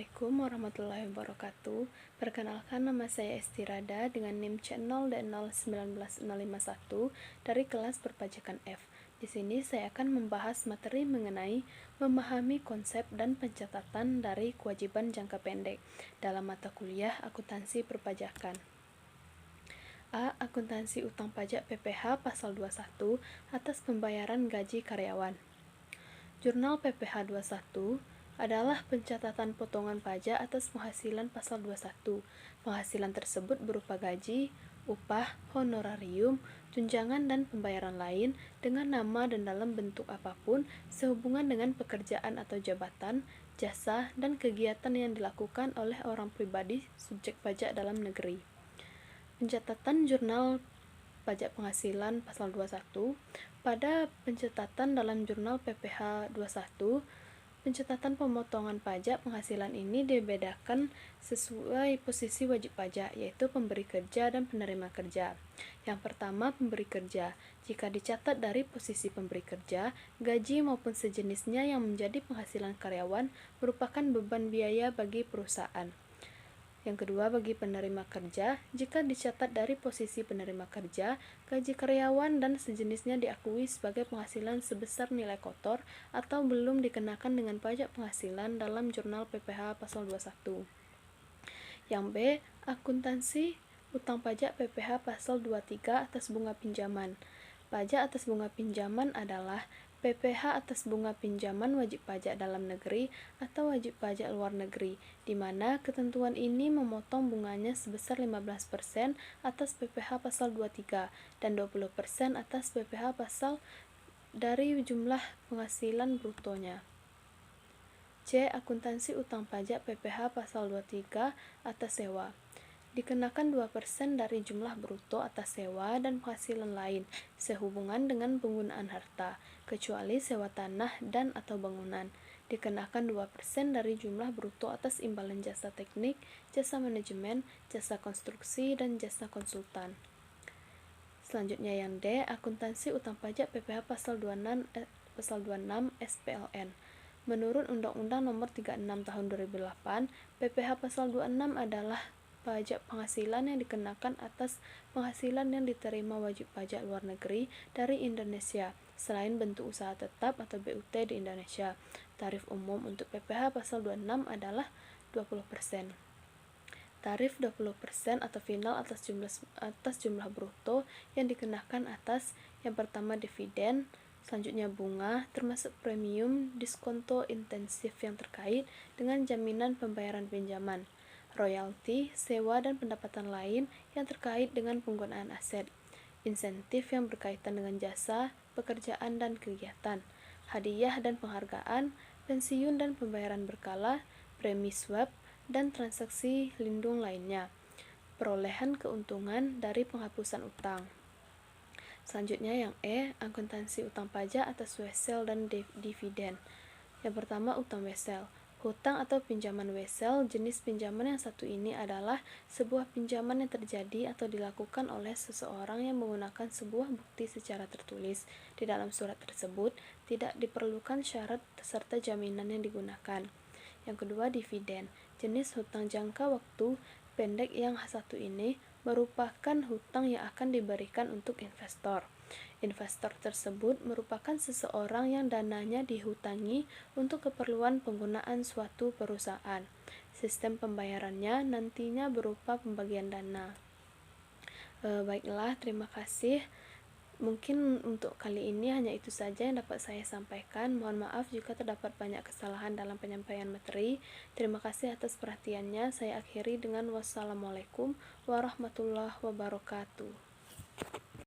Assalamualaikum warahmatullahi wabarakatuh. Perkenalkan, nama saya Estirada dengan NIM C0D01951 dari kelas Perpajakan F. Di sini saya akan membahas materi mengenai memahami konsep dan pencatatan dari kewajiban jangka pendek dalam mata kuliah akuntansi perpajakan. A. Akuntansi utang pajak PPh pasal 21 atas pembayaran gaji karyawan. Jurnal PPh 21 adalah pencatatan potongan pajak atas penghasilan pasal 21. Penghasilan tersebut berupa gaji, upah, honorarium, tunjangan dan pembayaran lain dengan nama dan dalam bentuk apapun sehubungan dengan pekerjaan atau jabatan, jasa, dan kegiatan yang dilakukan oleh orang pribadi subjek pajak dalam negeri. Pencatatan jurnal pajak penghasilan pasal 21. Pada pencatatan dalam jurnal PPh 21, pencatatan pemotongan pajak penghasilan ini dibedakan sesuai posisi wajib pajak, yaitu pemberi kerja dan penerima kerja. Yang pertama, pemberi kerja. Jika dicatat dari posisi pemberi kerja, gaji maupun sejenisnya yang menjadi penghasilan karyawan merupakan beban biaya bagi perusahaan. Yang kedua, bagi penerima kerja, jika dicatat dari posisi penerima kerja, gaji karyawan dan sejenisnya diakui sebagai penghasilan sebesar nilai kotor atau belum dikenakan dengan pajak penghasilan dalam jurnal PPh pasal 21. Yang B, akuntansi utang pajak PPh pasal 23 atas bunga pinjaman. Pajak atas bunga pinjaman adalah PPh atas bunga pinjaman wajib pajak dalam negeri atau wajib pajak luar negeri, di mana ketentuan ini memotong bunganya sebesar 15% atas PPh pasal 23 dan 20% atas PPh pasal dari jumlah penghasilan brutonya. C. Akuntansi utang pajak PPh pasal 23 atas sewa. Dikenakan 2% dari jumlah bruto atas sewa dan penghasilan lain sehubungan dengan penggunaan harta, kecuali sewa tanah dan atau bangunan. Dikenakan 2% dari jumlah bruto atas imbalan jasa teknik, jasa manajemen, jasa konstruksi, dan jasa konsultan. Selanjutnya yang D, akuntansi utang pajak PPh pasal 26 SPLN. Menurut Undang-Undang Nomor 36 Tahun 2008, PPh pasal 26 adalah pajak penghasilan yang dikenakan atas penghasilan yang diterima wajib pajak luar negeri dari Indonesia selain bentuk usaha tetap atau BUT di Indonesia. Tarif umum untuk PPh pasal 26 adalah 20%. Tarif 20% atau final atas jumlah bruto yang dikenakan atas yang pertama dividen, selanjutnya bunga, termasuk premium, diskonto intensif yang terkait dengan jaminan pembayaran pinjaman, royalti, sewa dan pendapatan lain yang terkait dengan penggunaan aset, insentif yang berkaitan dengan jasa, pekerjaan dan kegiatan, hadiah dan penghargaan, pensiun dan pembayaran berkala, premi swab, dan transaksi lindung lainnya, perolehan keuntungan dari penghapusan utang. Selanjutnya yang E, akuntansi utang pajak atas wesel dan dividen. Yang pertama, utang wesel. Hutang atau pinjaman wesel, jenis pinjaman yang satu ini adalah sebuah pinjaman yang terjadi atau dilakukan oleh seseorang yang menggunakan sebuah bukti secara tertulis. Di dalam surat tersebut, tidak diperlukan syarat serta jaminan yang digunakan. Yang kedua, dividen. Jenis hutang jangka waktu pendek yang satu ini merupakan hutang yang akan diberikan untuk investor. Investor tersebut merupakan seseorang yang dananya dihutangi untuk keperluan penggunaan suatu perusahaan. Sistem pembayarannya nantinya berupa pembagian dana. Baiklah, terima kasih. Mungkin untuk kali ini hanya itu saja yang dapat saya sampaikan. Mohon maaf jika terdapat banyak kesalahan dalam penyampaian materi. Terima kasih atas perhatiannya. Saya akhiri dengan wassalamualaikum warahmatullahi wabarakatuh.